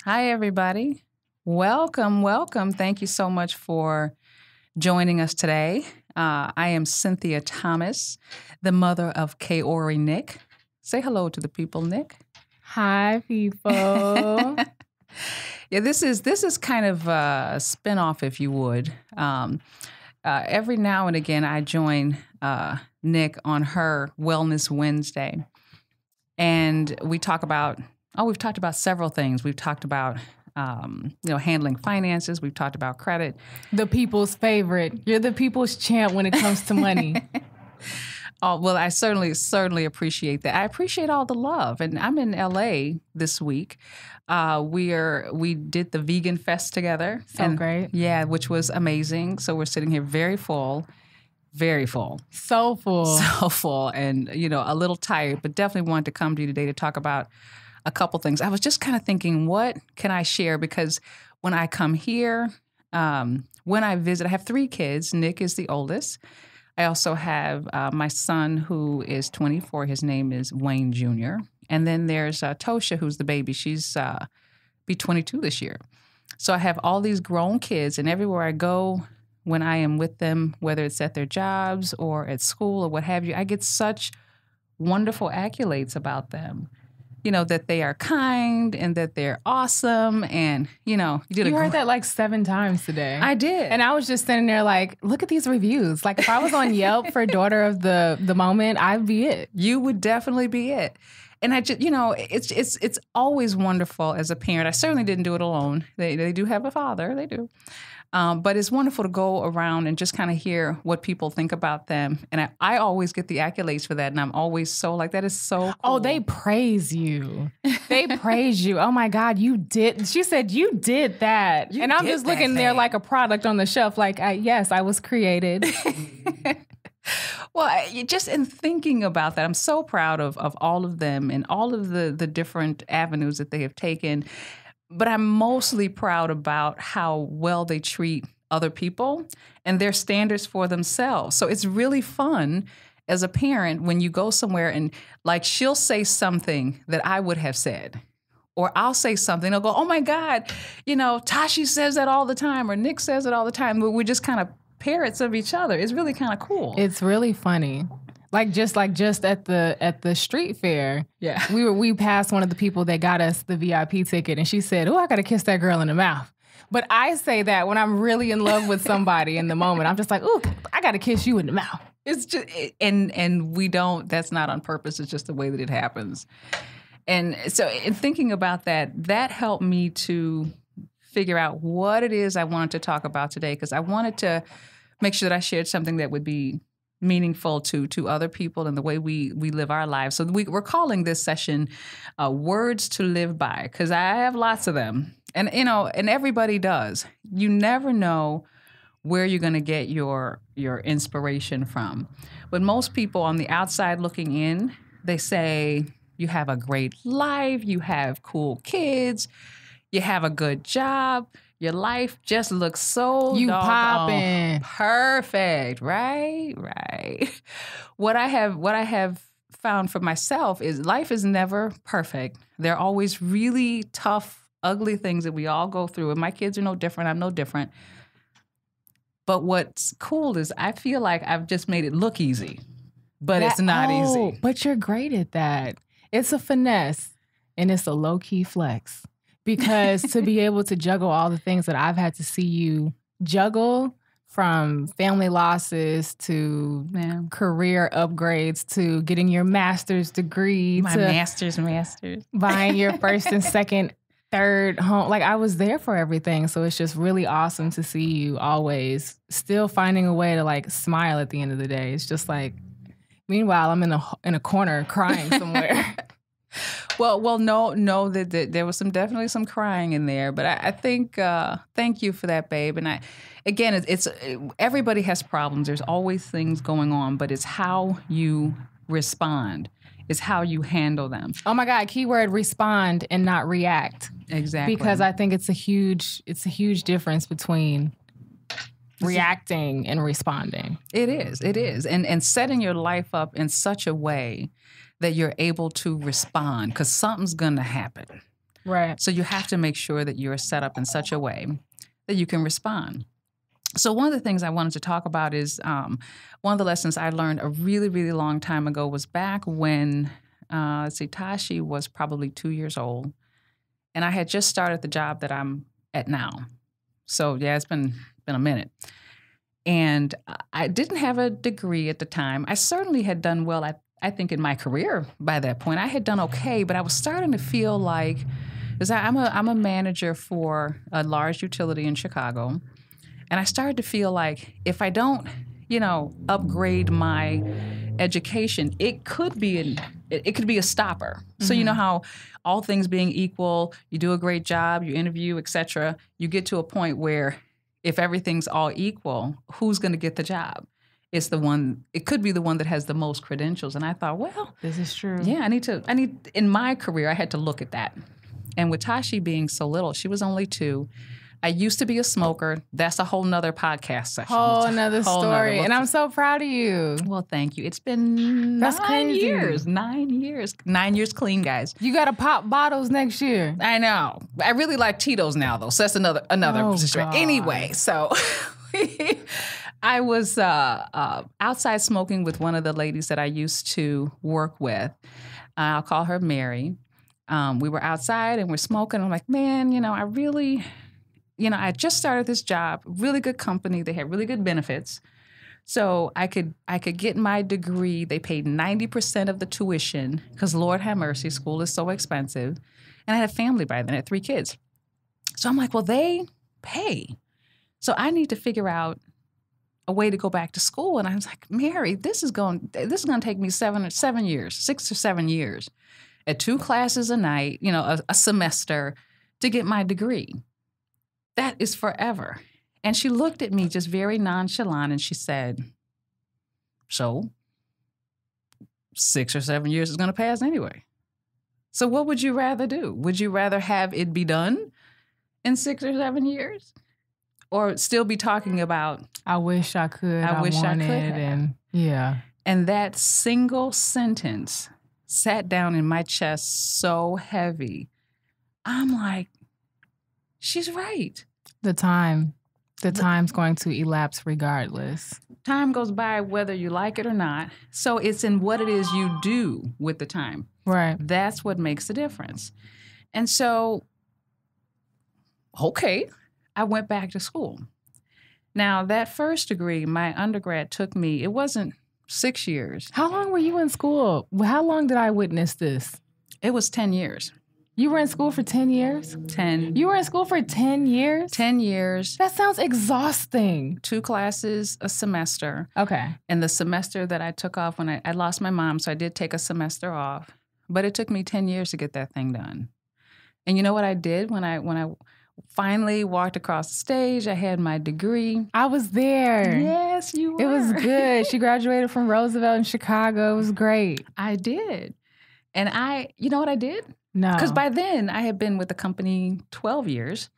Hi, everybody. Welcome, welcome. Thank you so much for joining us today. I am Cynthia Thomas, the mother of kaori.nik. Say hello to the people, Nick. Hi, people. Yeah, this is kind of a spinoff, if you would. Every now and again, I join Nick on her Wellness Wednesday, and we've talked about several things. We've talked about handling finances. We've talked about credit. The people's favorite. You're the people's champ when it comes to money. Oh, well, I certainly appreciate that. I appreciate all the love. And I'm in LA this week. We did the Vegan Fest together. So great. Yeah, which was amazing. So we're sitting here very full. Very full. So full. So full. And, a little tired, but definitely wanted to come to you today to talk about a couple things. I was just kind of thinking, what can I share? Because when I come here, when I visit, I have 3 kids. Nick is the oldest. I also have my son who is 24. His name is Wayne Jr. And then there's Tosha, who's the baby. She's be 22 this year. So I have all these grown kids, and everywhere I go, when I am with them, whether it's at their jobs or at school or what have you, I get such wonderful accolades about them. That they are kind and that they're awesome. And, you heard that like 7 times today. I did. And I was just sitting there like, look at these reviews. Like if I was on Yelp for daughter of the moment, I'd be it. You would definitely be it. And I just, it's always wonderful as a parent. I certainly didn't do it alone. They do have a father. They do. But it's wonderful to go around and just kind of hear what people think about them. And I always get the accolades for that. And I'm always so like, that is so cool. Oh, they praise you. They praise you. Oh, my God, you did. She said, you did that. And I'm just looking there like a product on the shelf. Like, yes, I was created. Well, just in thinking about that, I'm so proud of all of them and all of the different avenues that they have taken. But I'm mostly proud about how well they treat other people and their standards for themselves. So it's really fun as a parent when you go somewhere and like she'll say something that I would have said. Or I'll say something, they'll go, oh my God, Tashas says that all the time or Nick says it all the time. We're just kind of parrots of each other. It's really kind of cool. It's really funny. Like just at the street fair, yeah, we passed one of the people that got us the VIP ticket, and she said, "Oh, I got to kiss that girl in the mouth." But I say that when I'm really in love with somebody in the moment. I'm just like, "Ooh, I got to kiss you in the mouth." It's just and we don't. That's not on purpose. It's just the way that it happens. And so, in thinking about that helped me to figure out what it is I wanted to talk about today, because I wanted to make sure that I shared something that would be meaningful to other people and the way we live our lives. So we're calling this session Words to Live By, because I have lots of them. And, and everybody does. You never know where you're going to get your inspiration from. But most people on the outside looking in, they say, you have a great life, you have cool kids, you have a good job, your life just looks so popping perfect, right? Right. What I have found for myself is life is never perfect. There are always really tough, ugly things that we all go through. And my kids are no different. I'm no different. But what's cool is I feel like I've just made it look easy, but it's not easy. But you're great at that. It's a finesse and it's a low-key flex. Because to be able to juggle all the things that I've had to see you juggle, from family losses to career upgrades to getting your master's degree, my master's, buying your first and second, third home. Like I was there for everything. So it's just really awesome to see you always still finding a way to like smile at the end of the day. It's just like, meanwhile, I'm in a corner crying somewhere. Well, no, that there was definitely some crying in there, but I think thank you for that, babe. And it's everybody has problems. There's always things going on, but it's how you respond. It's how you handle them. Oh my God, keyword respond and not react. Exactly. Because I think it's a huge difference between reacting and responding. It is. And setting your life up in such a way that you're able to respond, because something's going to happen. Right. So you have to make sure that you're set up in such a way that you can respond. So one of the things I wanted to talk about is one of the lessons I learned a really, really long time ago was back when, Tashi was probably 2 years old. And I had just started the job that I'm at now. So yeah, it's been a minute. And I didn't have a degree at the time. I certainly had done well, I think, in my career by that point. I had done okay, but I was starting to feel like, because I'm a manager for a large utility in Chicago, and I started to feel like if I don't, upgrade my education, it could be a stopper. So you know how all things being equal, you do a great job, you interview, etc. You get to a point where if everything's all equal, who's going to get the job? It could be the one that has the most credentials. And I thought, well, this is true. Yeah, I need in my career, I had to look at that. And with Tashi being so little, she was only 2. I used to be a smoker. That's a whole nother podcast session. Whole nother story. And I'm so proud of you. Well, thank you. It's been 9 years. 9 years. 9 years clean, guys. You got to pop bottles next year. I know. I really like Tito's now, though. So that's another situation. God. Anyway, so I was outside smoking with one of the ladies that I used to work with. I'll call her Mary. We were outside and we're smoking. I'm like, man, I really... I just started this job, really good company. They had really good benefits. So I could get my degree. They paid 90% of the tuition because Lord have mercy, school is so expensive. And I had a family by then. I had 3 kids. So I'm like, well, they pay. So I need to figure out a way to go back to school. And I was like, Mary, this is going to take me 6 or 7 years at 2 classes a night, a semester to get my degree. That is forever. And she looked at me just very nonchalant and she said, so 6 or 7 years is going to pass anyway. So what would you rather do? Would you rather have it be done in 6 or 7 years? Or still be talking about, I wish I could. I wish I could have. And yeah. And that single sentence sat down in my chest so heavy. I'm like, she's right. The time's going to elapse regardless. Time goes by whether you like it or not. So it's in what it is you do with the time. Right. That's what makes the difference. And so, okay, I went back to school. Now, that first degree, my undergrad took me, it wasn't 6 years. How long were you in school? How long did I witness this? It was 10 years. You were in school for 10 years? 10. You were in school for 10 years? 10 years. That sounds exhausting. 2 classes a semester. Okay. And the semester that I took off when I lost my mom, so I did take a semester off. But it took me 10 years to get that thing done. And you know what I did when I finally walked across the stage? I had my degree. I was there. Yes, you were. It was good. She graduated from Roosevelt in Chicago. It was great. I did. And you know what I did? No. Because by then I had been with the company 12 years.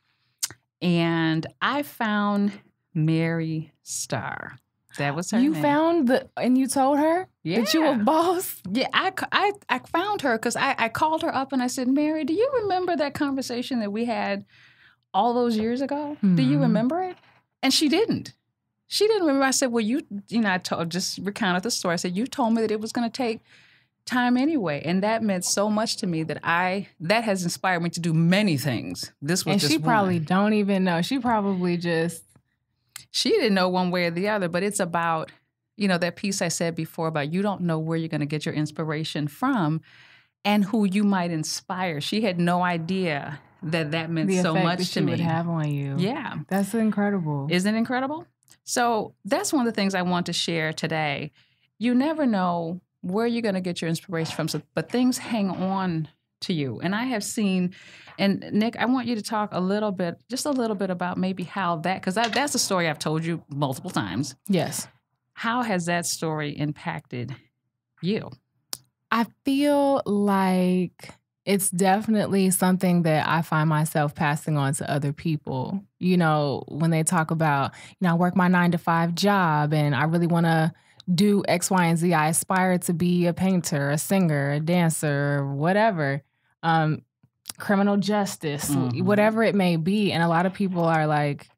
And I found Mary Starr. That was her name. You found and you told her that you were boss? Yeah, I found her because I called her up and I said, Mary, do you remember that conversation that we had all those years ago? Mm-hmm. Do you remember it? And she didn't. She didn't remember. I said, well, I just recounted the story. I said, you told me that it was going to take time anyway. And that meant so much to me that has inspired me to do many things. This was and just she one. Probably don't even know. She probably just... She didn't know one way or the other, but it's about, that piece I said before about you don't know where you're going to get your inspiration from and who you might inspire. She had no idea that meant so much to me. The effect would have on you. Yeah. That's incredible. Isn't it incredible? So that's one of the things I want to share today. You never know where you're going to get your inspiration from, but things hang on to you. And I have seen, and Nick, I want you to talk just a little bit about maybe how because that's a story I've told you multiple times. Yes. How has that story impacted you? I feel like it's definitely something that I find myself passing on to other people. When they talk about, I work my 9-to-5 job and I really want to do X, Y, and Z. I aspire to be a painter, a singer, a dancer, whatever. criminal justice, whatever it may be. And a lot of people are like,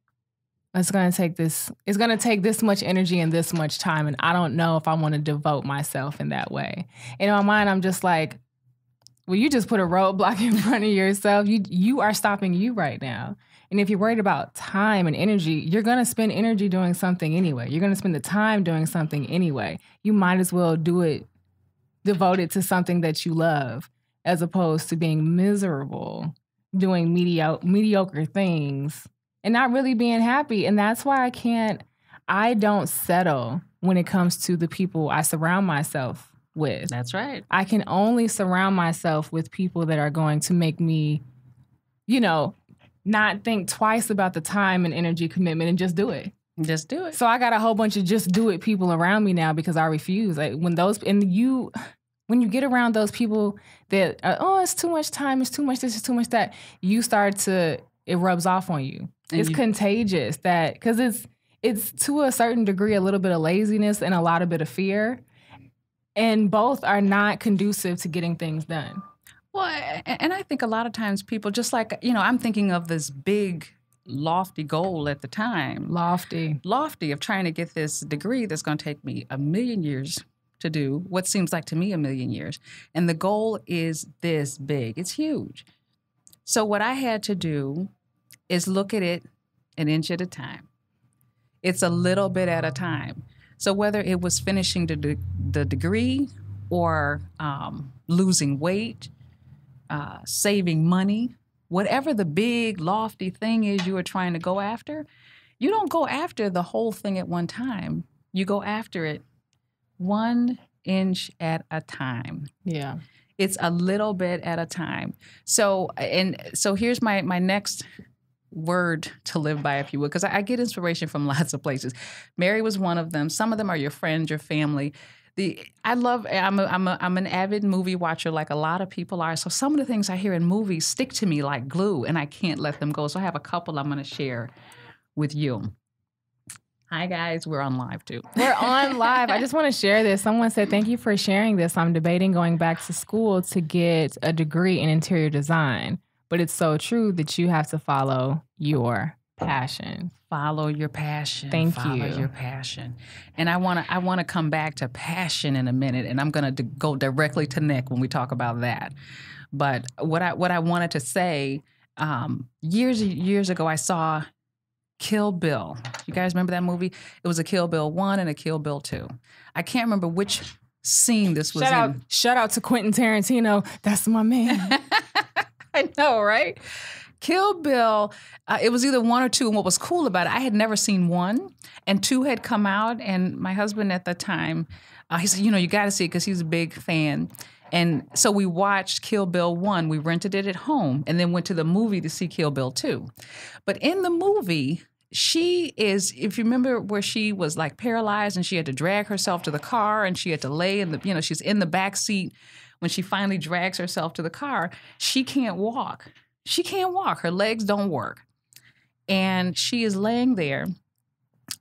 it's going to take this much energy and this much time. And I don't know if I want to devote myself in that way. In my mind, I'm just like, well, you just put a roadblock in front of yourself. You are stopping you right now. And if you're worried about time and energy, you're going to spend energy doing something anyway. You're going to spend the time doing something anyway. You might as well devote it to something that you love, as opposed to being miserable, doing mediocre things and not really being happy. And that's why I don't settle when it comes to the people I surround myself with. That's right. I can only surround myself with people that are going to make me, not think twice about the time and energy commitment and just do it. Just do it. So I got a whole bunch of just do it people around me now because I refuse. Like when you get around those people that are, it's too much time, it's too much this, it's too much that, it rubs off on you. And it's contagious because it's to a certain degree a little bit of laziness and a lot of bit of fear. And both are not conducive to getting things done. Well, and I think a lot of times people just like, I'm thinking of this big, lofty goal at the time. Lofty of trying to get this degree that's going to take me 1,000,000 years to do, what seems like to me 1,000,000 years. And the goal is this big. It's huge. So what I had to do is look at it an inch at a time. It's a little bit at a time. So whether it was finishing the degree or losing weight, saving money, whatever the big, lofty thing is you are trying to go after, you don't go after the whole thing at one time. You go after it 1 inch at a time. Yeah. It's a little bit at a time. So here's my next word to live by, if you would, because I get inspiration from lots of places. Mary was one of them. Some of them are your friends, your family. I'm an avid movie watcher like a lot of people are. So some of the things I hear in movies stick to me like glue, and I can't let them go. So I have a couple I'm going to share with you. Hi, guys. We're on live, too. We're on live. I just want to share this. Someone said, thank you for sharing this. I'm debating going back to school to get a degree in interior design. But it's so true that you have to follow your passion. Follow your passion. Follow your passion. And I want to come back to passion in a minute, and I'm going to go directly to Nick when we talk about that. But what I wanted to say, years ago, I saw Kill Bill. You guys remember that movie? It was a Kill Bill 1 and a Kill Bill 2. I can't remember which scene this was in. Shout out to Quentin Tarantino. That's my man. I know, right? Kill Bill, it was either 1 or 2. And what was cool about it, I had never seen 1, and 2 had come out. And my husband at the time, he said, you got to see it because he's a big fan. And so we watched Kill Bill 1. We rented it at home and then went to the movie to see Kill Bill 2. But in the movie, she is, if you remember where she was like paralyzed and she had to drag herself to the car and she had to lay in the, she's in the back seat. When she finally drags herself to the car, she can't walk. She can't walk. Her legs don't work. And she is laying there.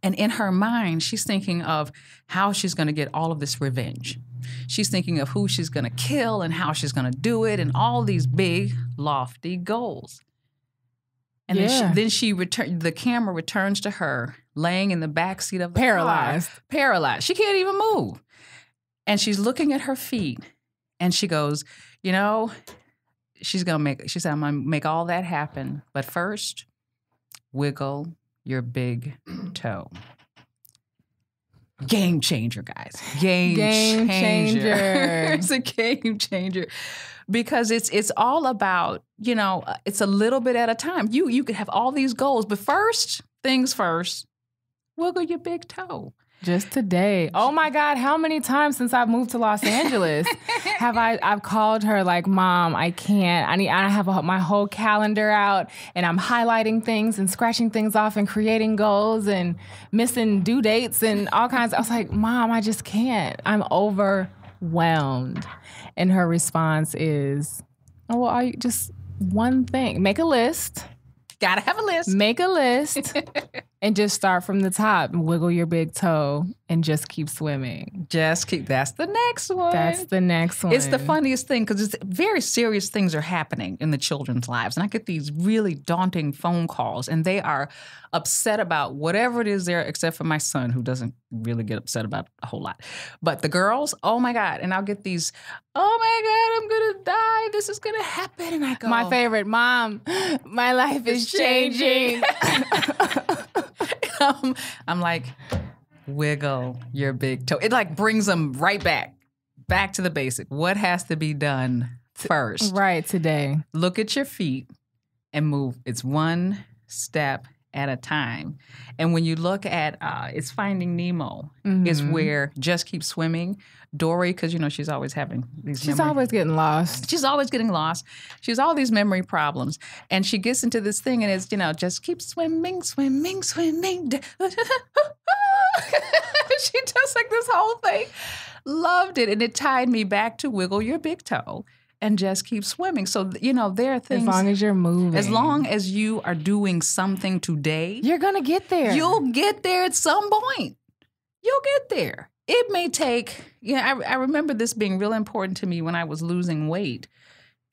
And in her mind, she's thinking of how she's going to get all of this revenge. She's thinking of who she's going to kill and how she's going to do it and all these big, lofty goals. And then the camera returns to her laying in the backseat of the car. Paralyzed. She can't even move. And she's looking at her feet. And she goes, she said, I'm going to make all that happen. But first, wiggle your big toe. Game changer, guys. Game changer. It's a game changer. Because it's all about, it's a little bit at a time. You could have all these goals, but first things first, wiggle your big toe. Just today. Oh my God, how many times since I've moved to Los Angeles have I've called her like, Mom, I can't. I have my whole calendar out and I'm highlighting things and scratching things off and creating goals and missing due dates and all kinds. I was like, Mom, I just can't. I'm overwhelmed. And her response is, oh, well, are you just one thing? Make a list. Gotta have a list. Make a list And just start from the top and wiggle your big toe and just keep swimming. That's the next one. That's the next one. It's the funniest thing because it's very serious things are happening in the children's lives. And I get these really daunting phone calls and they are upset about whatever it is there, except for my son who doesn't really get upset about a whole lot. But the girls, oh my God. And I'll get these, oh my God, I'm going to die. This is going to happen. And I go, my favorite, Mom, my life is changing. I'm like, wiggle your big toe. It like brings them right back to the basic. What has to be done first? Right, today. Look at your feet and move. It's one step at a time. And when you look at, it's Finding Nemo is where just keep swimming. Dory, because, you know, she's always having these She's always getting lost. She's always getting lost. She has all these memory problems. And she gets into this thing and it's, you know, just keep swimming, swimming, swimming. She does like this whole thing. Loved it. And it tied me back to wiggle your big toe and just keep swimming. So, you know, there are things. As long as you're moving. As long as you are doing something today. You're going to get there. You'll get there at some point. You'll get there. It may take, I remember this being real important to me when I was losing weight.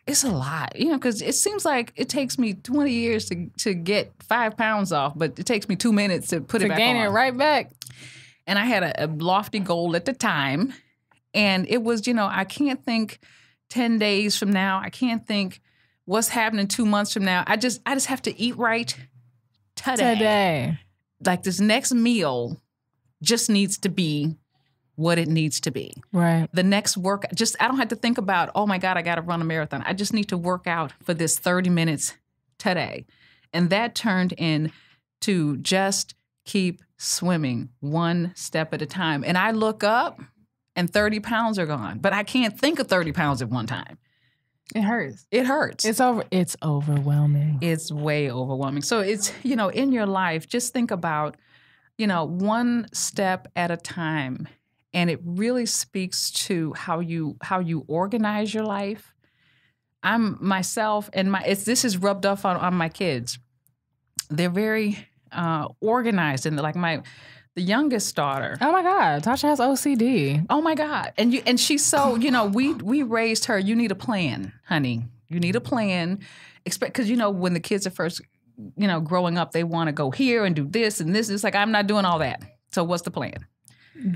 It's a lot, you know, because it seems like it takes me 20 years to get 5 pounds off, but it takes me 2 minutes to put it back on. To gain it right back. And I had a lofty goal at the time. And it was, you know, I can't think 10 days from now. I can't think what's happening 2 months from now. I just have to eat right today. Like this next meal just needs to be what it needs to be. Right. The next work, I don't have to think about, oh my God, I got to run a marathon. I just need to work out for this 30 minutes today. And that turned into just keep swimming one step at a time. And I look up and 30 pounds are gone, but I can't think of 30 pounds at one time. It hurts. It hurts. It's overwhelming. It's way overwhelming. So it's, you know, in your life, just think about, you know, one step at a time. And it really speaks to how you organize your life. I'm myself and this is rubbed off on my kids. They're very organized and like the youngest daughter. Oh my God, Tasha has OCD. Oh my God, and she's so, you know, we raised her. You need a plan, honey. You need a plan. Because you know when the kids are first, you know, growing up, they want to go here and do this and this. It's like I'm not doing all that. So what's the plan?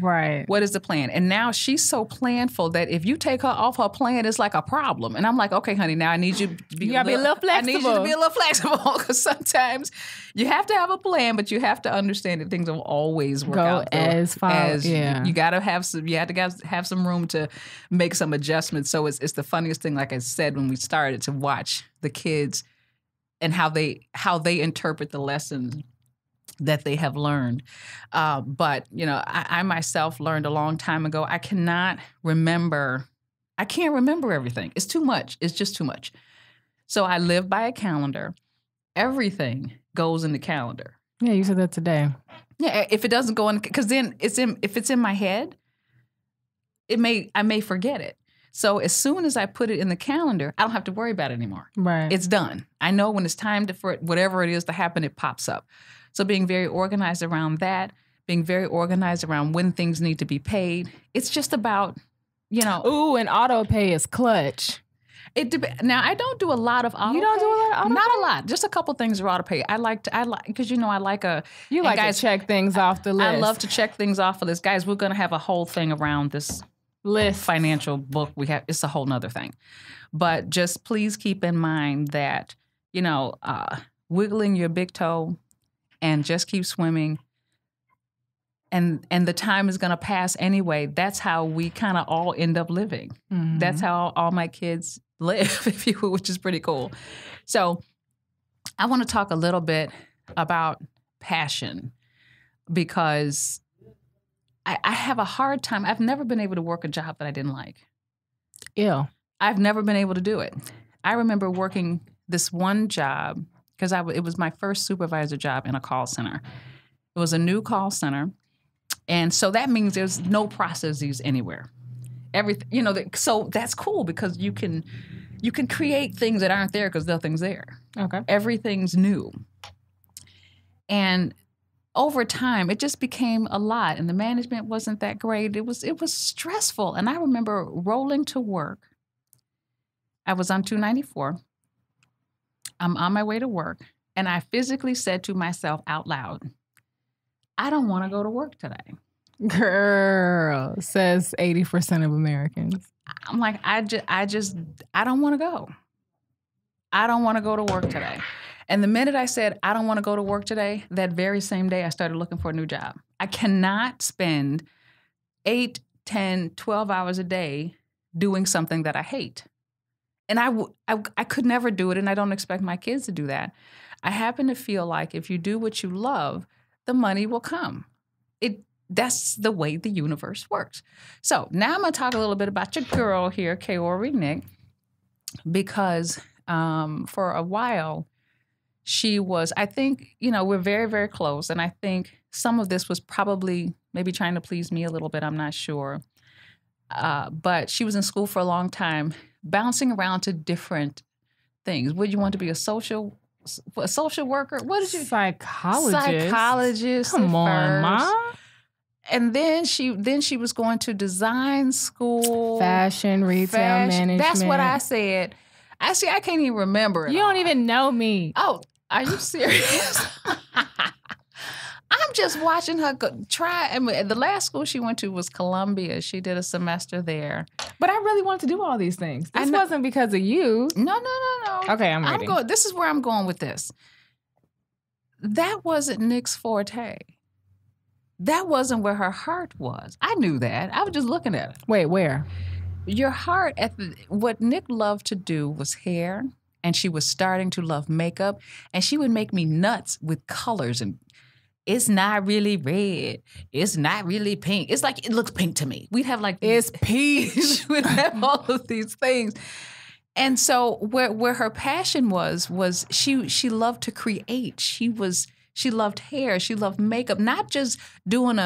Right. What is the plan? And now she's so planful that if you take her off her plan, it's like a problem. And I'm like, okay, honey, now I need you to be, a little flexible. I need you to be a little flexible because sometimes you have to have a plan, but you have to understand that things don't always work out as far as you got to have some. You have to have some room to make some adjustments. So it's the funniest thing, like I said when we started, to watch the kids and how they interpret the lessons that they have learned. But, you know, I myself learned a long time ago, I can't remember everything. It's too much. It's just too much. So I live by a calendar. Everything goes in the calendar. Yeah, you said that today. Yeah, if it doesn't go in, because then if it's in my head, I may forget it. So as soon as I put it in the calendar, I don't have to worry about it anymore. Right. It's done. I know when it's time for whatever it is to happen, it pops up. So being very organized around that, being very organized around when things need to be paid. It's just about, you know. Ooh, and auto pay is clutch. Now, I don't do a lot of auto pay. You don't do a lot of auto pay? Not a lot. Just a couple things are auto pay. I like, because, you know, I like a... You like guys, to check things off the list. I love to check things off the list. Guys, we're going to have a whole thing around this list financial book. It's a whole nother thing. But just please keep in mind that, you know, wiggling your big toe and just keep swimming. And the time is going to pass anyway. That's how we kind of all end up living. Mm-hmm. That's how all my kids live, if you will, which is pretty cool. So I want to talk a little bit about passion because I have a hard time. I've never been able to work a job that I didn't like. Ew. I've never been able to do it. I remember working this one job because it was my first supervisor job in a call center. It was a new call center. And so that means there's no processes anywhere. Everything, you know, so that's cool because you can create things that aren't there because nothing's there. Okay. Everything's new. And over time, it just became a lot, and the management wasn't that great. It was stressful. And I remember rolling to work. I was on 294. I'm on my way to work, and I physically said to myself out loud, I don't want to go to work today. Girl, says 80% of Americans. I'm like, I don't want to go. I don't want to go to work today. And the minute I said, I don't want to go to work today, that very same day, I started looking for a new job. I cannot spend 8, 10, 12 hours a day doing something that I hate. And I could never do it, and I don't expect my kids to do that. I happen to feel like if you do what you love, the money will come. That's the way the universe works. So now I'm going to talk a little bit about your girl here, kaori.nik, because for a while, she was, I think, we're very, very close. And I think some of this was probably maybe trying to please me a little bit. I'm not sure. But she was in school for a long time, bouncing around to different things. Would you want to be a social worker? What did you? Psychologist. Come on, Ma. And then she was going to design school. Fashion, retail management. That's what I said. I can't even remember it. You don't even know me. Oh, are you serious? I'm just watching her try. I mean, the last school she went to was Columbia. She did a semester there. But I really wanted to do all these things. This wasn't because of you. No. Okay, I'm ready. This is where I'm going with this. That wasn't Nick's forte. That wasn't where her heart was. I knew that. I was just looking at it. Wait, where? Your heart, what Nick loved to do was hair, and she was starting to love makeup, and she would make me nuts with colors, and it's not really red. It's not really pink. It's like, it looks pink to me. We'd have like, it's peach. We'd have all of these things. And so where her passion was she loved to create. She loved hair. She loved makeup, not just doing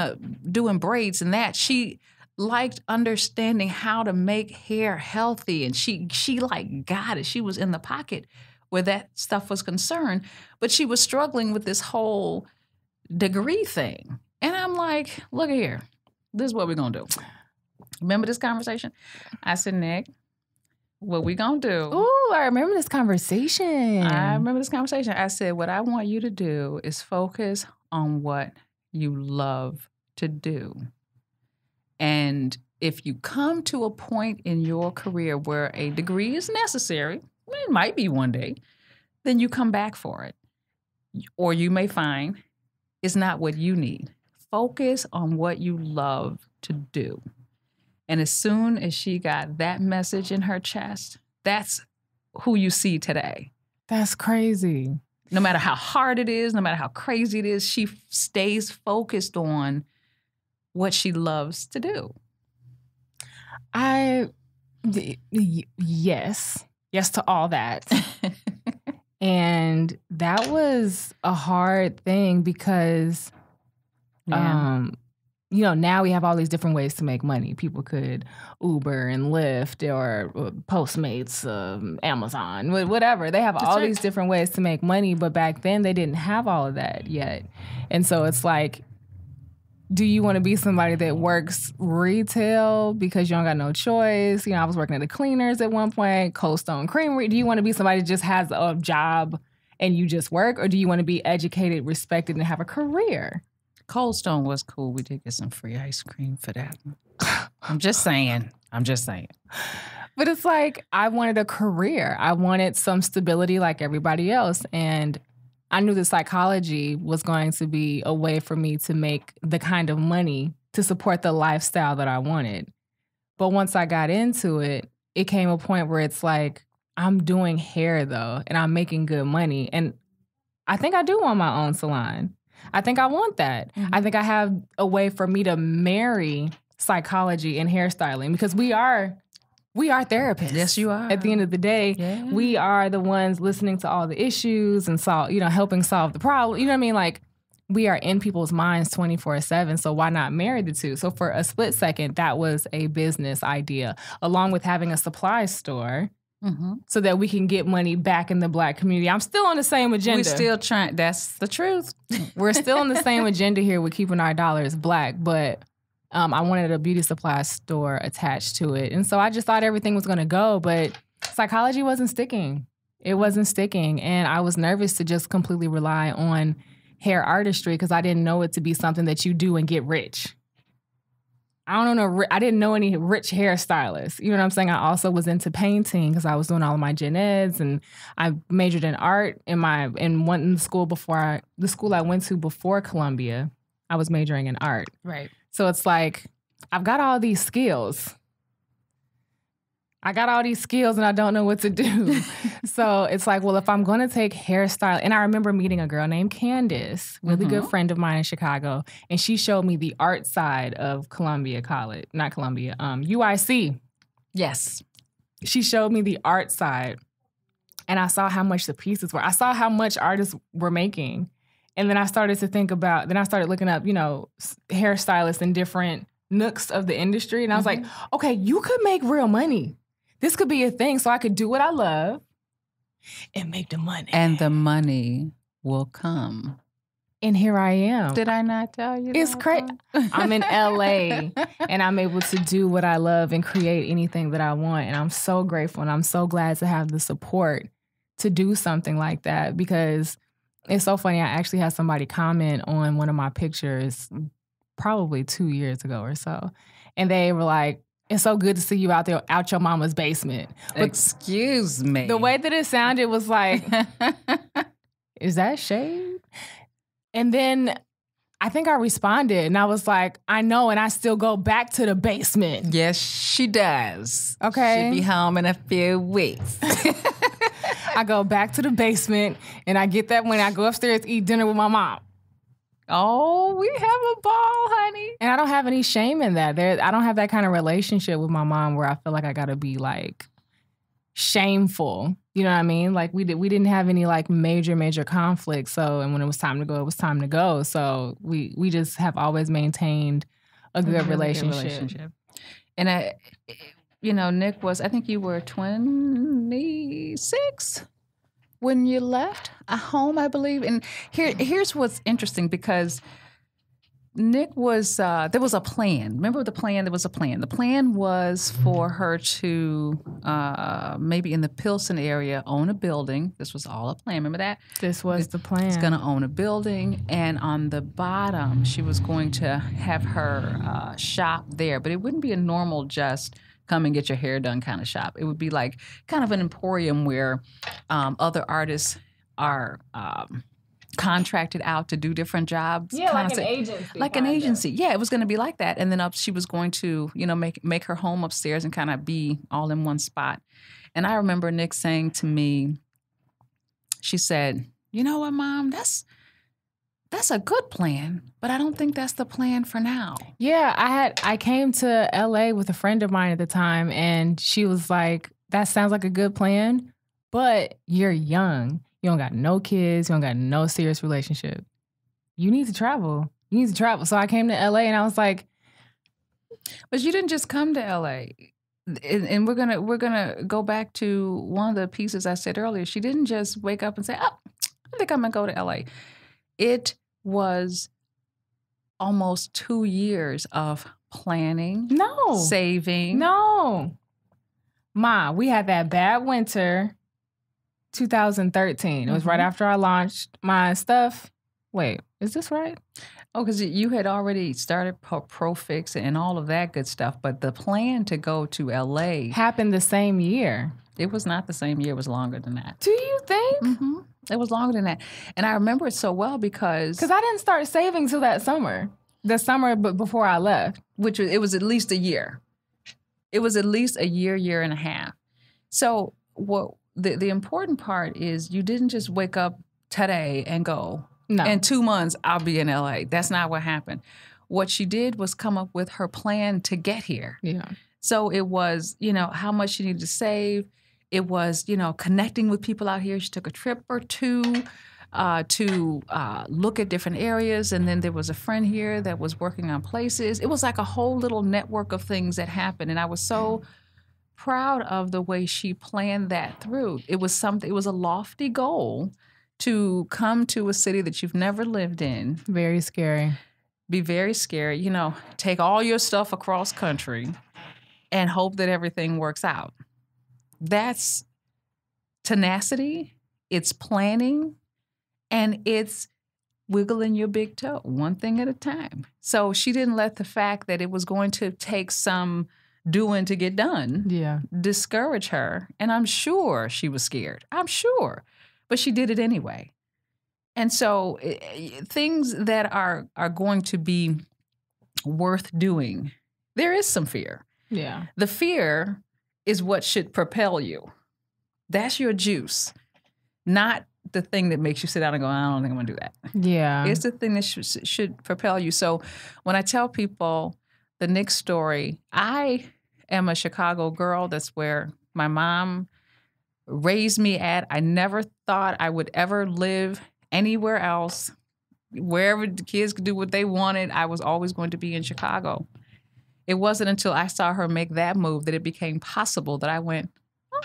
braids and that. She liked understanding how to make hair healthy, and she like got it. She was in the pocket where that stuff was concerned, but she was struggling with this whole degree thing. And I'm like, look here, this is what we're gonna do. Remember this conversation? I said, Nick, what we gonna do? Ooh, I remember this conversation. I said, what I want you to do is focus on what you love to do. And if you come to a point in your career where a degree is necessary, it might be one day, then you come back for it. Or you may find it's not what you need. Focus on what you love to do. And as soon as she got that message in her chest, that's who you see today. That's crazy. No matter how hard it is, no matter how crazy it is, she stays focused on what she loves to do. Yes to all that. And that was a hard thing because, now we have all these different ways to make money. People could Uber and Lyft or Postmates, Amazon, whatever. They have all these different ways to make money, but back then they didn't have all of that yet. And so it's like, do you want to be somebody that works retail because you don't got no choice? I was working at the cleaners at one point, Cold Stone Creamery. Do you want to be somebody that just has a job and you just work? Or do you want to be educated, respected, and have a career? Cold Stone was cool. We did get some free ice cream for that. I'm just saying. But it's like, I wanted a career. I wanted some stability like everybody else. And I knew that psychology was going to be a way for me to make the kind of money to support the lifestyle that I wanted. But once I got into it, it came a point where it's like, I'm doing hair though, and I'm making good money. And I think I do want my own salon. I think I want that. Mm-hmm. I think I have a way for me to marry psychology and hairstyling because we are therapists. Yes, you are. At the end of the day, we are the ones listening to all the issues and helping solve the problem. You know what I mean? Like, we are in people's minds 24/7. So why not marry the two? So for a split second, that was a business idea, along with having a supply store. so that we can get money back in the Black community. I'm still on the same agenda. We're still trying. That's the truth. We're still on the same agenda here with keeping our dollars Black, but I wanted a beauty supply store attached to it. And so I just thought everything was going to go, but psychology wasn't sticking. It wasn't sticking. And I was nervous to just completely rely on hair artistry because I didn't know it to be something that you do and get rich. I didn't know any rich hairstylists. You know what I'm saying? I also was into painting because I was doing all of my gen eds, and I majored in art in the school I went to before Columbia. I was majoring in art. Right. So it's like I've got all these skills. And I don't know what to do. So it's like, well, if I'm going to take hairstyle, and I remember meeting a girl named Candace, really good friend of mine in Chicago, and she showed me the art side of UIC. Yes. She showed me the art side, and I saw how much the pieces were. I saw how much artists were making. And then I started looking up, hairstylists in different nooks of the industry. And I was like, okay, you could make real money. This could be a thing, so I could do what I love and make the money. And the money will come. And here I am. Did I not tell you? It's crazy. I'm in LA, and I'm able to do what I love and create anything that I want. And I'm so grateful, and I'm so glad to have the support to do something like that, because it's so funny. I actually had somebody comment on one of my pictures probably 2 years ago or so. And they were like, it's so good to see you out there, out your mama's basement. But excuse me. The way that it sounded was like, is that shade? And then I think I responded, and I was like, I know, and I still go back to the basement. Yes, she does. Okay. She'll be home in a few weeks. I go back to the basement, and I get that when I go upstairs to eat dinner with my mom. Oh, we have a ball, honey. And I don't have any shame in that. I don't have that kind of relationship with my mom where I feel like I got to be like shameful. You know what I mean? Like we didn't have any like major conflicts. So, and when it was time to go, it was time to go. So we just have always maintained a good relationship. And Nick I think you were 26 when you left home, I believe. And here's what's interesting, because Nick was, there was a plan. Remember the plan? There was a plan. The plan was for her to maybe in the Pilsen area own a building. This was all a plan. Remember that? This was the plan. She's going to own a building. And on the bottom, she was going to have her shop there. But it wouldn't be a normal just come and get your hair done kind of shop. It would be like kind of an emporium where other artists are contracted out to do different jobs. Yeah, like an agency. Like an agency. Yeah, it was going to be like that. And then she was going to, make her home upstairs and kind of be all in one spot. And I remember Nick saying to me, she said, you know what, Mom, that's a good plan, but I don't think that's the plan for now. Yeah, I came to LA with a friend of mine at the time, and she was like, that sounds like a good plan, but you're young. You don't got no kids. You don't got no serious relationship. You need to travel. So I came to LA, and I was like, but you didn't just come to LA. And we're gonna go back to one of the pieces I said earlier. She didn't just wake up and say, "Oh, I think I'm gonna go to LA." It was almost 2 years of planning, saving. No. Ma, we had that bad winter, 2013. It was right after I launched my stuff. Wait, is this right? Oh, because you had already started Profix and all of that good stuff, but the plan to go to LA happened the same year. It was not the same year. It was longer than that. Do you think? Mm-hmm. It was longer than that. And I remember it so well because I didn't start saving till that summer. The summer before I left. It was at least a year. It was at least a year and a half. So what the important part is you didn't just wake up today and go, no. In 2 months, I'll be in LA. That's not what happened. What she did was come up with her plan to get here. Yeah. So it was, how much she needed to save. It was, connecting with people out here. She took a trip or two to look at different areas. And then there was a friend here that was working on places. It was like a whole little network of things that happened. And I was so proud of the way she planned that through. It was a lofty goal to come to a city that you've never lived in. Very scary. Be very scary, you know, take all your stuff across country and hope that everything works out. That's tenacity, it's planning, and it's wiggling your big toe, one thing at a time. So she didn't let the fact that it was going to take some doing to get done discourage her. And I'm sure she was scared. I'm sure. But she did it anyway. And so things that are going to be worth doing, there is some fear. Yeah. The fear is what should propel you. That's your juice, not the thing that makes you sit down and go, I don't think I'm going to do that. Yeah. It's the thing that should propel you. So when I tell people the Nick story, I am a Chicago girl. That's where my mom raised me at. I never thought I would ever live anywhere else. Wherever the kids could do what they wanted, I was always going to be in Chicago. It wasn't until I saw her make that move that it became possible that I went,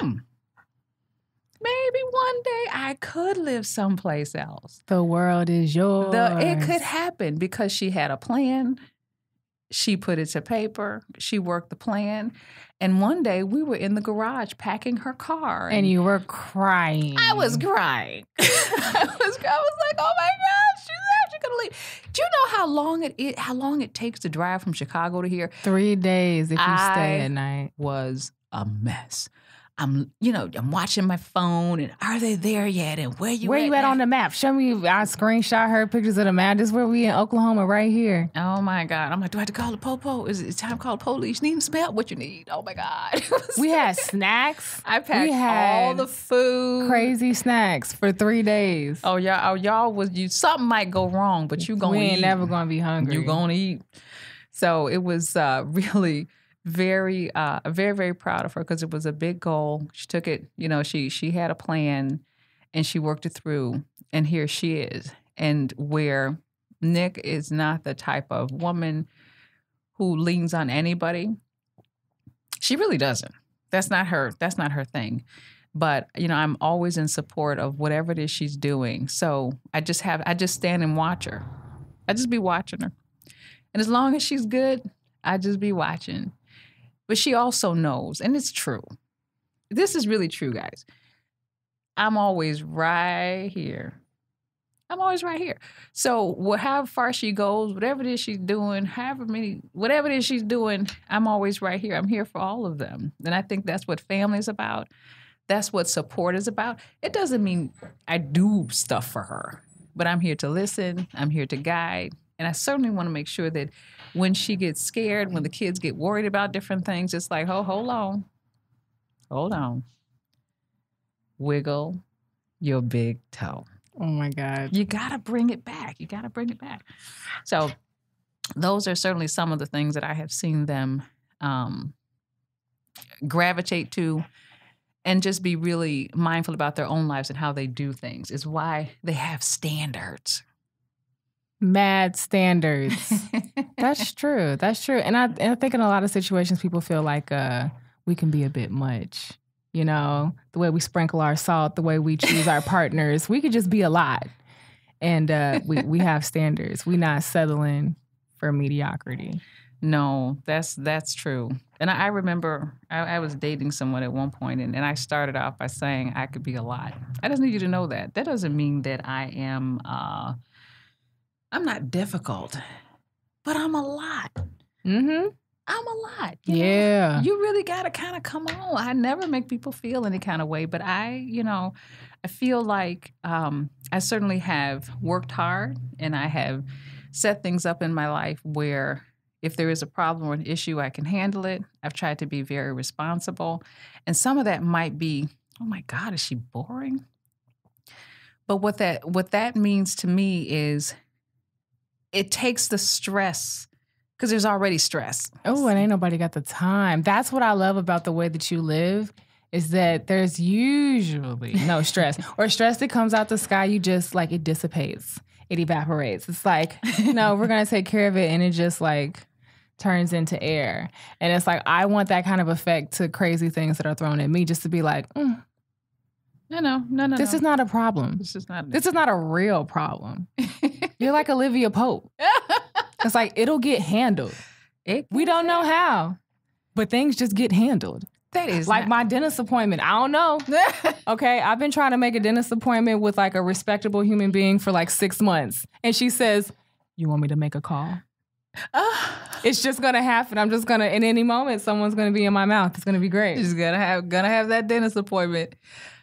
maybe one day I could live someplace else. The world is yours. It could happen because she had a plan. She put it to paper. She worked the plan. And one day we were in the garage packing her car. And you were crying. I was crying. I was like, oh my gosh, she's actually going to leave. Do you know how long it takes to drive from Chicago to here? 3 days if you stay at night. Was a mess. I'm watching my phone and are they there yet? And where you at on the map? Show me. I screenshot her pictures of the map. This is where we in Oklahoma right here. Oh my God. I'm like, do I have to call the popo? Is it time to call the police? Need some help? What you need? Oh my God. We had snacks. I packed all the food. Crazy snacks for 3 days. Oh y'all something might go wrong, but you gonna eat. We ain't never gonna be hungry. You gonna eat. So it was really very, very, very proud of her because it was a big goal. She took it, she had a plan and she worked it through. And here she is. And where Nick is not the type of woman who leans on anybody. She really doesn't. That's not her thing. But, I'm always in support of whatever it is she's doing. So I just stand and watch her. I just be watching her. And as long as she's good, I just be watching. But she also knows, and it's true. This is really true, guys. I'm always right here. So however far she goes, whatever it is she's doing, whatever it is she's doing, I'm always right here. I'm here for all of them. And I think that's what family is about. That's what support is about. It doesn't mean I do stuff for her, but I'm here to listen. I'm here to guide. And I certainly want to make sure that when she gets scared, when the kids get worried about different things, it's like, oh, hold on. Wiggle your big toe. Oh, my God. You got to bring it back. So those are certainly some of the things that I have seen them gravitate to and just be really mindful about their own lives and how they do things is why they have standards. Mad standards. That's true. And I think in a lot of situations, people feel like we can be a bit much. The way we sprinkle our salt, the way we choose our partners, we could just be a lot. And we have standards. We're not settling for mediocrity. No, that's true. And I remember I was dating someone at one point, and I started off by saying I could be a lot. I just need you to know that. That doesn't mean that I am... I'm not difficult, but I'm a lot. Mm-hmm. I'm a lot. Yeah. You really got to kind of come on. I never make people feel any kind of way, but I feel like I certainly have worked hard and I have set things up in my life where if there is a problem or an issue, I can handle it. I've tried to be very responsible. And some of that might be, oh my God, is she boring? But what that means to me is it takes the stress because there's already stress. Oh, and ain't nobody got the time. That's what I love about the way that you live is that there's usually no stress or stress that comes out the sky. You just it dissipates. It evaporates. It's like, we're going to take care of it. And it just turns into air. And it's like, I want that kind of effect to crazy things that are thrown at me, just to be like, no. This is not a problem. This is not a real problem. You're like Olivia Pope. It's like, it'll get handled. We don't know how, but things just get handled. That is like my dentist appointment. I don't know. Okay, I've been trying to make a dentist appointment with like a respectable human being for like 6 months. And she says, you want me to make a call? It's just gonna happen. I'm just gonna, in any moment, someone's gonna be in my mouth. It's gonna be great. She's gonna have that dentist appointment.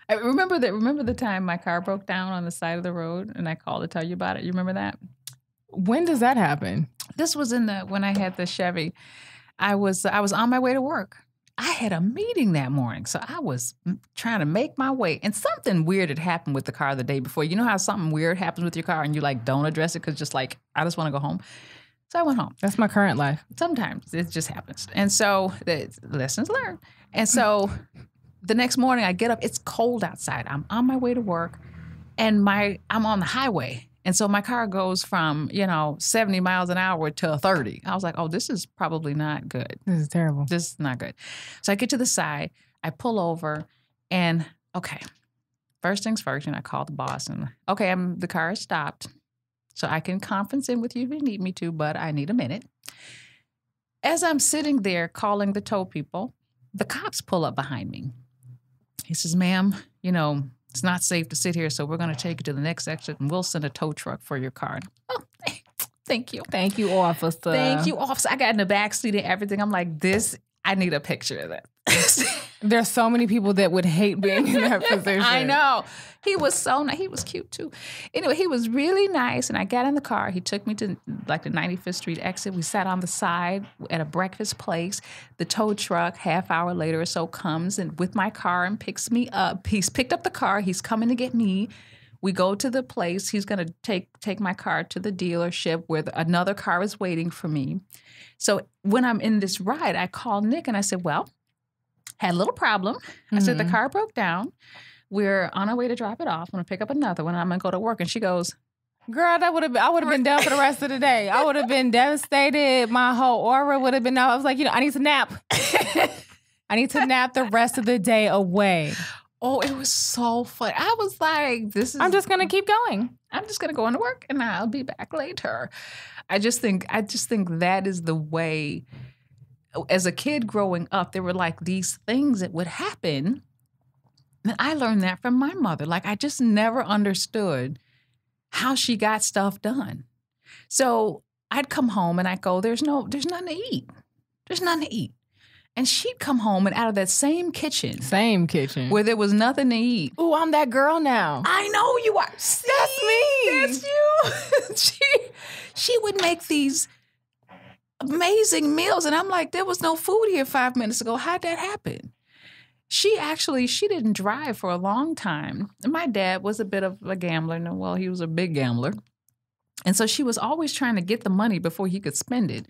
I remember the time my car broke down on the side of the road and I called to tell you about it. You remember that? When does that happen? This was when I had the Chevy. I was on my way to work. I had a meeting that morning, so I was trying to make my way. And something weird had happened with the car the day before. You know how something weird happens with your car and you like don't address it because just like, I just want to go home. So I went home. That's my current life. Sometimes it just happens. And so the lessons learned. And so the next morning I get up, it's cold outside. I'm on my way to work and I'm on the highway. And so my car goes from, 70 miles an hour to 30. I was like, oh, this is probably not good. This is terrible. This is not good. So I get to the side, I pull over, and okay, first things first, I call the boss and, okay, the car is stopped. So I can conference in with you if you need me to, but I need a minute. As I'm sitting there calling the tow people, the cops pull up behind me. He says, ma'am, it's not safe to sit here, so we're going to take you to the next exit, and we'll send a tow truck for your car. Oh, thank you. Thank you, officer. Thank you, officer. I got in the back seat and everything. I'm like, I need a picture of that. There's so many people that would hate being in that position. I know. He was so nice. He was cute, too. Anyway, he was really nice, and I got in the car. He took me to, like, the 95th Street exit. We sat on the side at a breakfast place. The tow truck, half hour later or so, comes and with my car and picks me up. He's picked up the car. He's coming to get me. We go to the place. He's going to take my car to the dealership where another car is waiting for me. So when I'm in this ride, I called Nick, and I said, well, had a little problem. I said, the car broke down. We're on our way to drop it off. I'm going to pick up another one. I'm going to go to work. And she goes, girl, I would have been done for the rest of the day. I would have been devastated. My whole aura would have been out. I was like, I need to nap. I need to nap the rest of the day away. Oh, it was so fun. I was like, I'm just going to keep going. I'm just going to go into work and I'll be back later. I just think that is the way. As a kid growing up, there were like these things that would happen. And I learned that from my mother. Like, I just never understood how she got stuff done. So I'd come home and I'd go, there's nothing to eat. There's nothing to eat. And she'd come home and out of that same kitchen. Where there was nothing to eat. Ooh, I'm that girl now. I know you are. See, that's me. That's you. She would make these amazing meals. And I'm like, there was no food here 5 minutes ago. How'd that happen? She didn't drive for a long time. And my dad was a bit of a gambler. Well, he was a big gambler. And so she was always trying to get the money before he could spend it.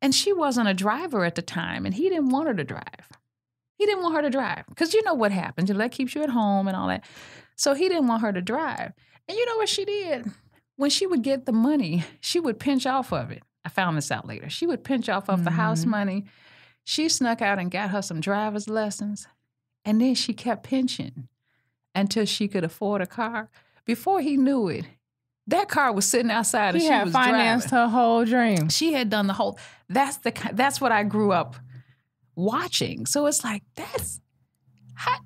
And she wasn't a driver at the time, and he didn't want her to drive. He didn't want her to drive because you know what happens. That keeps you at home and all that. So he didn't want her to drive. And you know what she did? When she would get the money, she would pinch off of it. I found this out later. She would pinch off of the house money. She snuck out and got her some driver's lessons. And then she kept pinching until she could afford a car. Before he knew it, that car was sitting outside and she was driving. She had financed her whole dream. She had done the whole. That's what I grew up watching. So it's like, that's hot.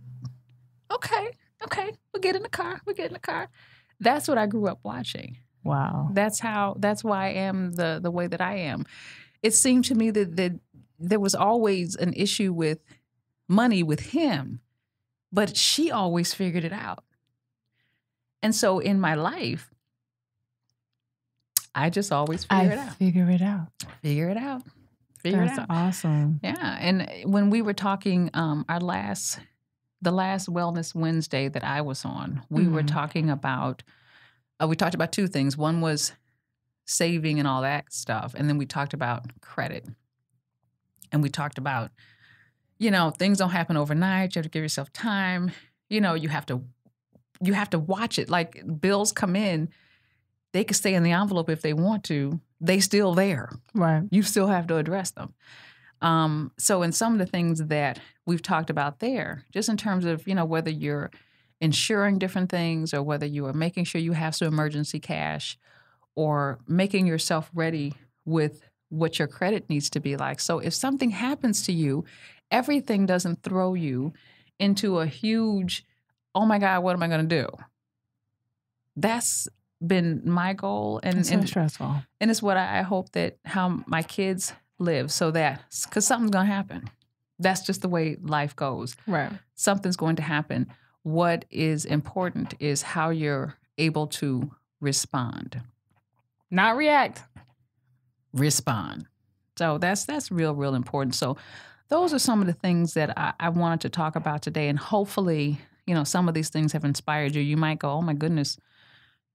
Okay. We'll get in the car. That's what I grew up watching. Wow. That's why I am the way that I am. It seemed to me that there was always an issue with money with him, but she always figured it out. And so in my life, I just always figure it out. That's awesome. Yeah. And when we were talking, the last Wellness Wednesday that I was on, we were talking about, we talked about two things. One was saving and all that stuff. And then we talked about credit. And we talked about, things don't happen overnight. You have to give yourself time. You have to watch it. Like bills come in, they can stay in the envelope if they want to. they still there. Right. You still have to address them. So in some of the things that we've talked about there, just in terms of, whether you're insuring different things or whether you are making sure you have some emergency cash or making yourself ready with what your credit needs to be like. So if something happens to you, everything doesn't throw you into a huge, oh my God, what am I going to do? That's been my goal. And it's so stressful. And it's what I hope that how my kids live, so that, because something's going to happen. That's just the way life goes. Right. Something's going to happen. What is important is how you're able to respond. Not react. Respond. So that's real important. So those are some of the things that I wanted to talk about today. And hopefully, some of these things have inspired you. You might go, oh my goodness,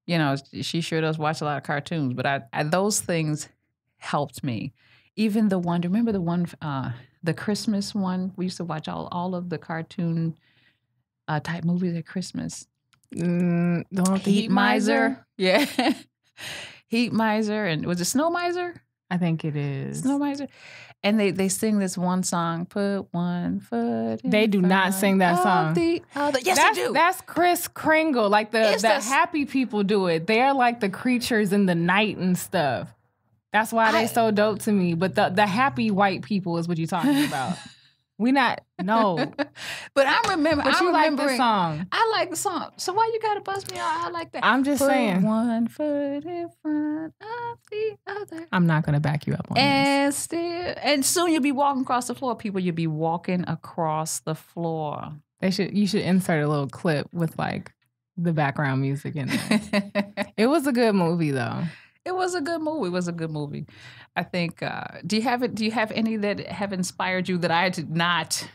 she sure does watch a lot of cartoons. But those things helped me. Even the one, remember the one, the Christmas one? We used to watch all of the cartoon type movies at Christmas. Heat Miser? Yeah. Heat Miser. And was it Snow Miser? I think it is. Snow Miser. And they sing this one song, put one foot in They do not sing that song. Yes, they do. That's Kris Kringle. Like the happy people do it. They're like the creatures in the night and stuff. That's why they so dope to me. But the happy white people is what you're talking about. No. But I remember. But you like the song. I like the song. So why you gotta bust me out? I like that. I'm just saying. One foot in front of the other. I'm not gonna back you up on this. And soon you'll be walking across the floor. People, you'll be walking across the floor. You should insert a little clip with like the background music in there. It was a good movie though. It was a good movie. I think. Do you have any that have inspired you that I did not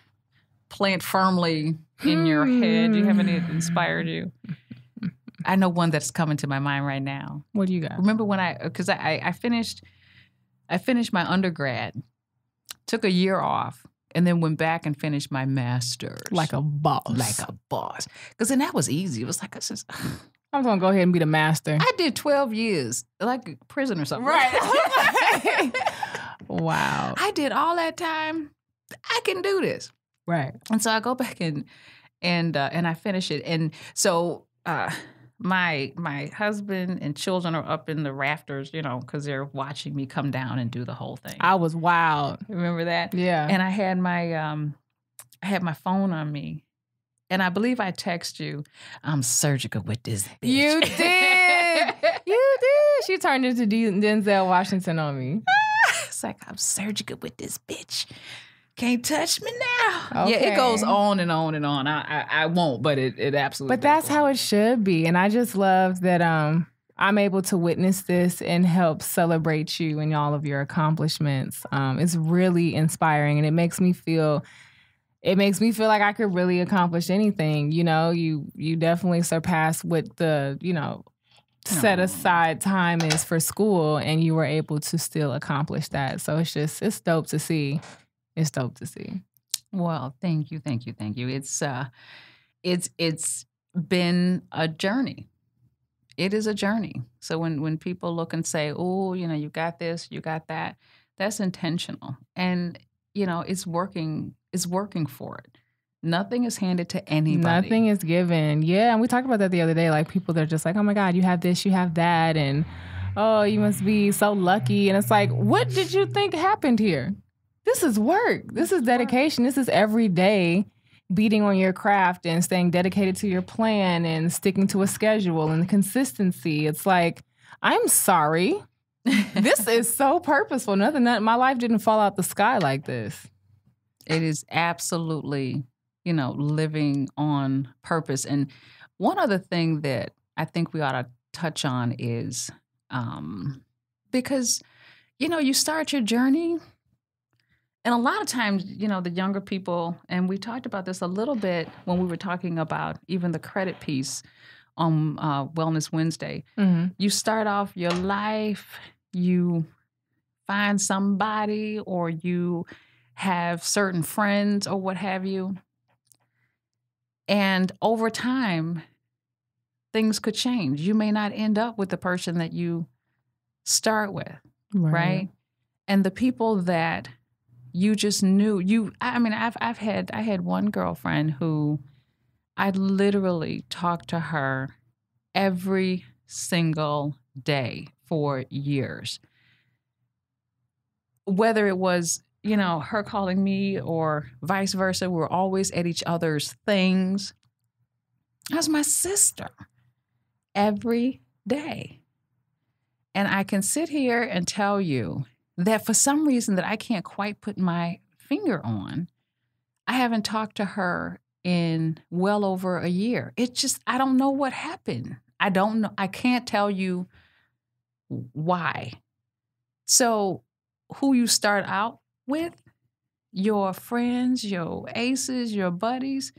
plant firmly in your head? Do you have any that inspired you? I know one that's coming to my mind right now. What do you got? Remember when because I finished my undergrad, took a year off, and then went back and finished my master's. Like a boss. Because then that was easy. It was like, I'm going to go ahead and be the master. I did 12 years, like prison or something. Right. Wow. I did all that time. I can do this. Right. And so I go back and I finish it. And so my husband and children are up in the rafters, because they're watching me come down and do the whole thing. I was wild. Remember that? Yeah. And I had my phone on me. And I believe I text you, I'm surgical with this bitch. You did. You did. She turned into Denzel Washington on me. It's like, I'm surgical with this bitch. Can't touch me now. Okay. Yeah, it goes on and on and on. I won't, but it absolutely But that's how it should be. And I just love that I'm able to witness this and help celebrate you and all of your accomplishments. It's really inspiring, and it makes me feel like I could really accomplish anything. You definitely surpassed what the, set aside time is for school, and you were able to still accomplish that. So it's dope to see. It's dope to see. Well, thank you. It's been a journey. It is a journey. So when people look and say, oh, you got this, you got that, that's intentional. And, it's working for it. Nothing is handed to anybody. Nothing is given. Yeah, and we talked about that the other day. Like, people, they're just like, oh my God, you have this, you have that, and oh, you must be so lucky. And it's like, what did you think happened here? This is work. This is dedication. This is every day beating on your craft and staying dedicated to your plan and sticking to a schedule and consistency. It's like, I'm sorry. This is so purposeful. My life didn't fall out the sky like this. It is absolutely, living on purpose. And one other thing that I think we ought to touch on is because, you start your journey, and a lot of times, the younger people, and we talked about this a little bit when we were talking about even the credit piece on Wellness Wednesday. Mm-hmm. You start off your life, you find somebody, or you have certain friends or what have you. And over time, things could change. You may not end up with the person that you start with. right? And the people that you just knew, I had one girlfriend who I literally talked to her every single day for years. Whether it was, her calling me or vice versa, we're always at each other's things. That was my sister every day. And I can sit here and tell you that for some reason that I can't quite put my finger on, I haven't talked to her in well over a year. I don't know what happened. I don't know. I can't tell you why. So who you start out with, your friends, your aces, your buddies,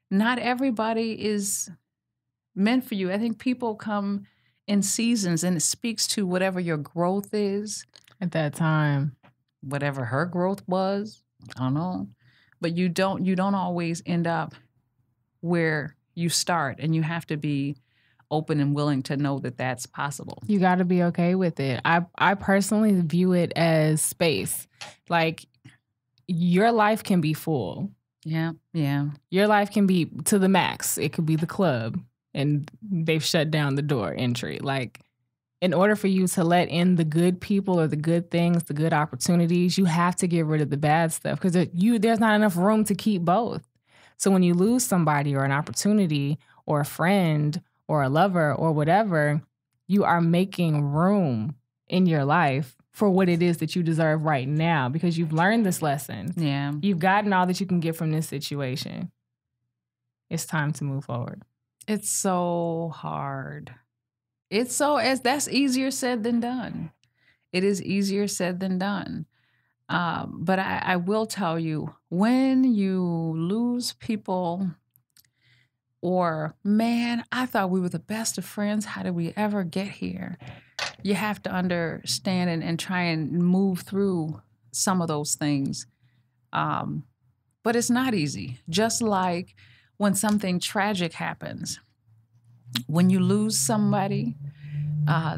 not everybody is meant for you. I think people come in seasons, and it speaks to whatever your growth is. At that time. Whatever her growth was, I don't know. But you don't always end up where you start, and you have to be open and willing to know that that's possible. You got to be okay with it. I personally view it as space. Like, your life can be full. Yeah. Your life can be to the max. It could be the club, and they've shut down the door entry. Like, in order for you to let in the good people or the good things, the good opportunities, you have to get rid of the bad stuff, because there's not enough room to keep both. So when you lose somebody or an opportunity or a friend or a lover or whatever, you are making room in your life for what it is that you deserve right now, because you've learned this lesson. Yeah. You've gotten all that you can get from this situation. It's time to move forward. It's so hard. That's easier said than done. It is easier said than done. But I will tell you, when you lose people, or, man, I thought we were the best of friends, how did we ever get here? You have to understand and try and move through some of those things. But it's not easy. Just like when something tragic happens, when you lose somebody,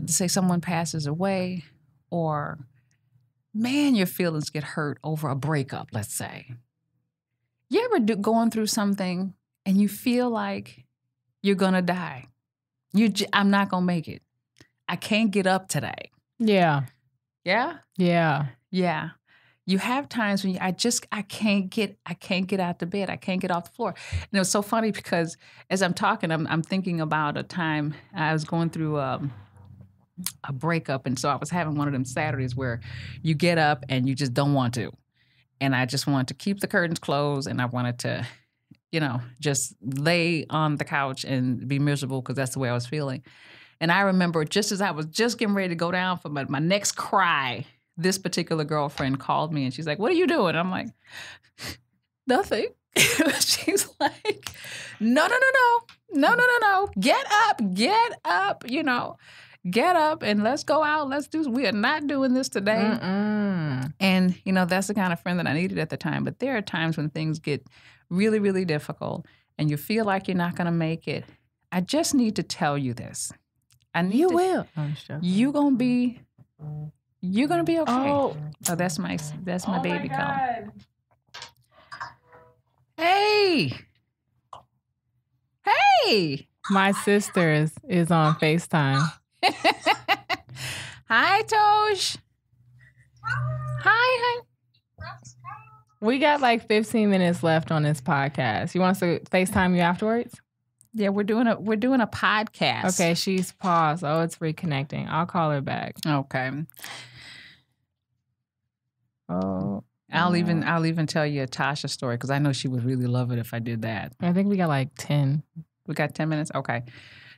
say someone passes away, or, man, your feelings get hurt over a breakup, let's say. You ever going through something and you feel like you're going to die? I'm not going to make it. I can't get up today. Yeah. Yeah? Yeah. Yeah. You have times when I can't get out the bed. I can't get off the floor. And it was so funny because as I'm talking, I'm thinking about a time I was going through a breakup. And so I was having one of them Saturdays where you get up and you just don't want to. And I just wanted to keep the curtains closed, and I wanted to, just lay on the couch and be miserable, because that's the way I was feeling. And I remember just as I was just getting ready to go down for my next cry, this particular girlfriend called me, and she's like, "What are you doing?" I'm like, "Nothing." She's like, No. Get up, get up and let's go out. We are not doing this today. Mm-mm. And, that's the kind of friend that I needed at the time. But there are times when things get really, really difficult and you feel like you're not going to make it. I just need to tell you this. You will. You're going to be okay. Oh, that's my baby calling. Hey. My sister is on FaceTime. Hi, Tosh. Hi. We got like 15 minutes left on this podcast. You want us to FaceTime you afterwards? Yeah, we're doing a podcast. Okay, she's paused. Oh, it's reconnecting. I'll call her back. Okay. Oh. I'll even tell you a Tasha story, because I know she would really love it if I did that. I think we got like 10. We got 10 minutes? Okay.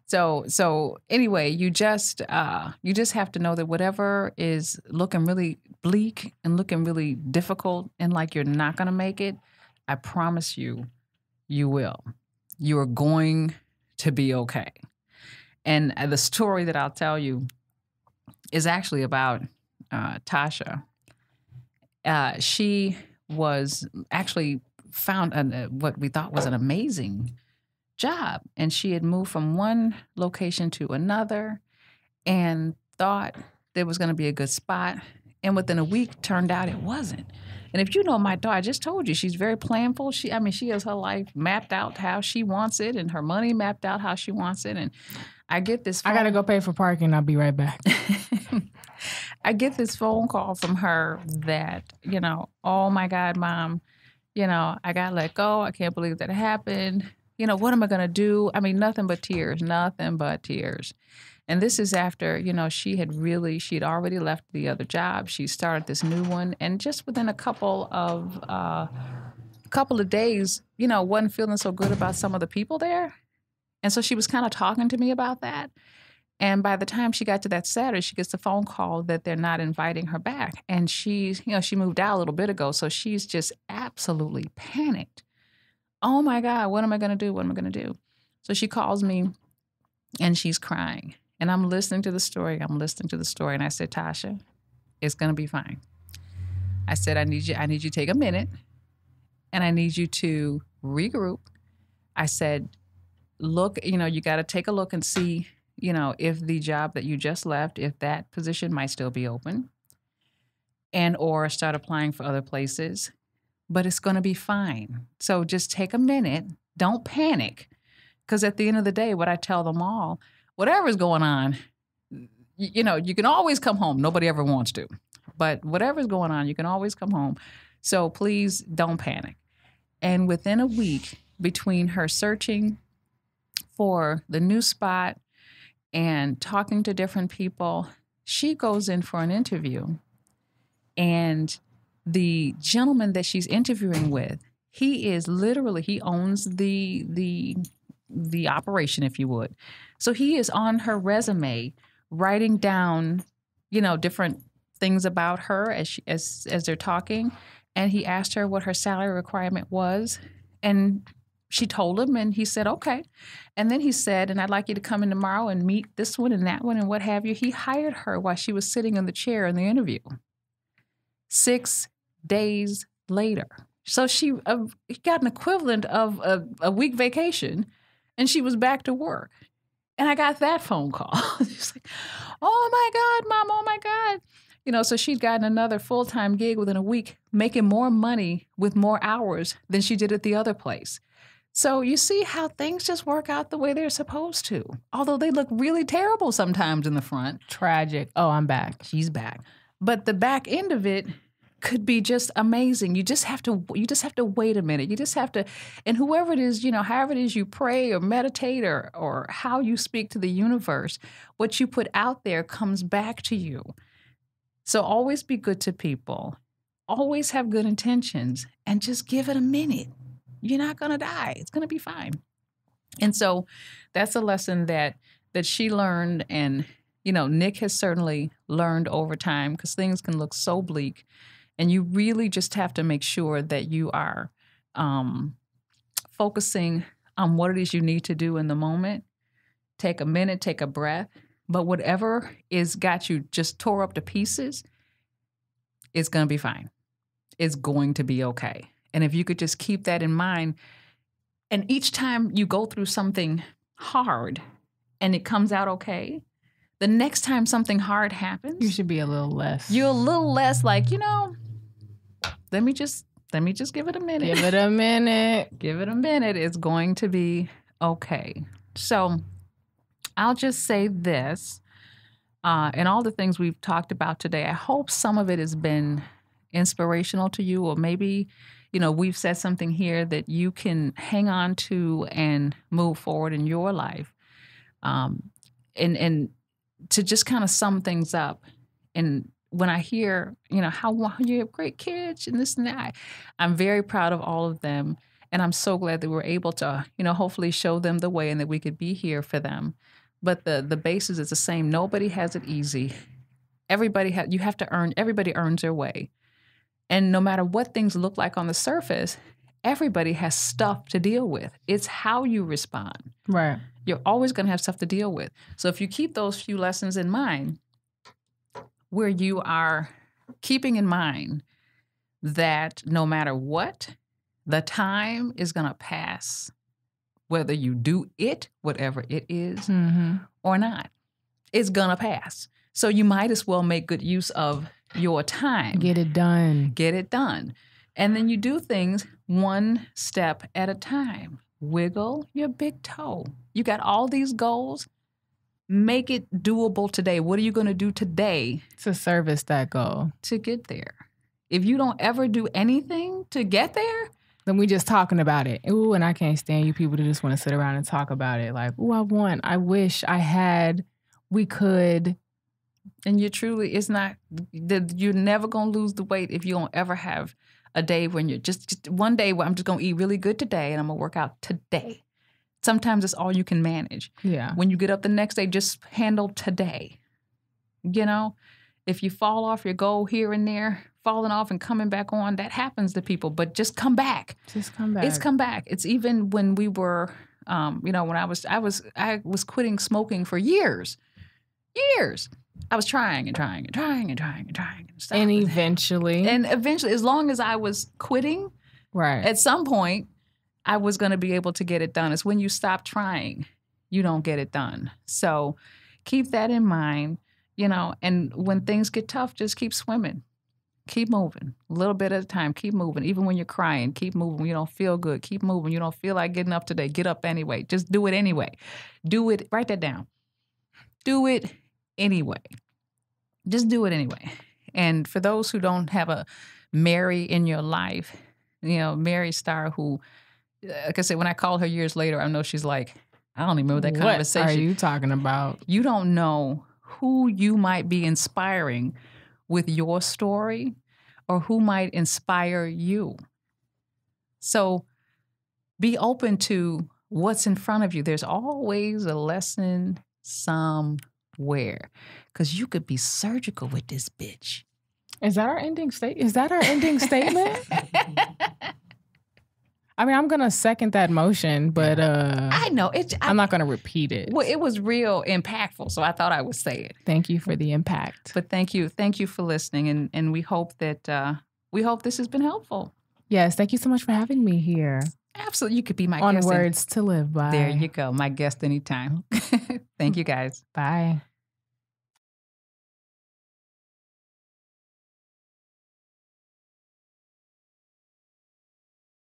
So anyway, you just have to know that whatever is looking really bleak and looking really difficult and like you're not going to make it, I promise you, you will. You are going to be okay. And the story that I'll tell you is actually about Tasha. She was actually found what we thought was an amazing job. And she had moved from one location to another and thought there was going to be a good spot. And within a week, turned out it wasn't. And if you know my daughter, I just told you, she's very planful. She has her life mapped out how she wants it and her money mapped out how she wants it. And I get this I got to go pay for parking. I'll be right back. I get this phone call from her that, oh my God, Mom, I got let go. I can't believe that happened. What am I going to do? I mean, nothing but tears. And this is after, she had already left the other job. She started this new one. And just within a couple of days, wasn't feeling so good about some of the people there. And so she was kind of talking to me about that. And by the time she got to that Saturday, she gets the phone call that they're not inviting her back. And she moved out a little bit ago. So she's just absolutely panicked. Oh my God, what am I going to do? What am I going to do? So she calls me and she's crying. And I'm listening to the story. And I said, Tasha, it's going to be fine. I said, I need you to take a minute and I need you to regroup. I said, look, you got to take a look and see, if the job that you just left, if that position might still be open and or start applying for other places, but it's going to be fine. So just take a minute. Don't panic. Because at the end of the day, what I tell them all, whatever's going on, you can always come home. Nobody ever wants to. But whatever's going on, you can always come home. So please don't panic. And within a week, between her searching for the new spot and talking to different people, she goes in for an interview. And the gentleman that she's interviewing with, he owns the operation, if you would. So he is on her resume writing down, different things about her as they're talking. And he asked her what her salary requirement was. And she told him, and he said, okay. And then he said, and I'd like you to come in tomorrow and meet this one and that one and what have you. He hired her while she was sitting in the chair in the interview. 6 days later. So she got an equivalent of a week vacation, and she was back to work. And I got that phone call. She's like, oh my God, Mom, oh my God. So she'd gotten another full-time gig within a week, making more money with more hours than she did at the other place. So you see how things just work out the way they're supposed to, although they look really terrible sometimes in the front. Tragic. Oh, I'm back. She's back. But the back end of it could be just amazing. You just have to wait a minute. You just have to, and whoever it is, however it is you pray or meditate or how you speak to the universe, what you put out there comes back to you. So always be good to people. Always have good intentions and just give it a minute. You're not going to die. It's going to be fine. And so that's a lesson that she learned, and Nick has certainly learned over time, because things can look so bleak. And you really just have to make sure that you are focusing on what it is you need to do in the moment. Take a minute, take a breath. But whatever is got you just tore up to pieces, it's going to be fine. It's going to be okay. And if you could just keep that in mind, and each time you go through something hard and it comes out okay, the next time something hard happens, you should be a little less. You're a little less like, let me just give it a minute. Give it a minute. Give it a minute. It's going to be okay. So I'll just say this, and all the things we've talked about today, I hope some of it has been inspirational to you, or maybe, we've said something here that you can hang on to and move forward in your life. And to just kind of sum things up, and when I hear, how you have great kids and this and that, I'm very proud of all of them. And I'm so glad that we're able to, hopefully show them the way and that we could be here for them. But the basis is the same. Nobody has it easy. Everybody earns their way. And no matter what things look like on the surface, everybody has stuff to deal with. It's how you respond. Right. You're always going to have stuff to deal with. So if you keep those few lessons in mind, where you are keeping in mind that no matter what, the time is going to pass, whether you do it, whatever it is, or not. It's going to pass. So you might as well make good use of your time. Get it done. Get it done. And then you do things one step at a time. Wiggle your big toe. You got all these goals. Make it doable today. What are you going to do today To service that goal. to get there? If you don't ever do anything to get there, Then we just talking about it. Ooh, and I can't stand you people to just want to sit around and talk about it. Like, ooh, I wish I had, we could. and you truly, it's not, you're never going to lose the weight if you don't ever have a day when you're just one day where I'm just going to eat really good today and I'm going to work out today. Sometimes it's all you can manage. Yeah. When you get up the next day, just handle today. You know, if you fall off your goal here and there, falling off and coming back on, that happens to people, but just come back. Just come back. It's come back. It's even when we were, when I was quitting smoking for years. I was trying and trying and trying and trying and trying. And eventually. And eventually, as long as I was quitting, right. at some point, I was going to be able to get it done. It's when you stop trying, you don't get it done. So keep that in mind, and when things get tough, just keep swimming. Keep moving. A little bit at a time. Keep moving. Even when you're crying, keep moving. When you don't feel good, keep moving. You don't feel like getting up today, get up anyway. Just do it anyway. Do it. Write that down. Do it anyway. Just do it anyway. And for those who don't have a Mary in your life, Mary Starr, who, like I said, when I called her years later, I know she's like, I don't even remember that conversation. What are you talking about? You don't know who you might be inspiring with your story or who might inspire you. So be open to what's in front of you. There's always a lesson somewhere because you could be surgical with this bitch. Is that our ending statement? I mean, I'm going to second that motion, but I know I'm not going to repeat it. Well, it was real impactful, so I thought I would say it. Thank you for the impact. But thank you for listening, and we hope that this has been helpful. Yes, thank you so much for having me here. Absolutely, you could be my on guest. Words to Live By. There you go, my guest anytime. Thank you, guys. Bye.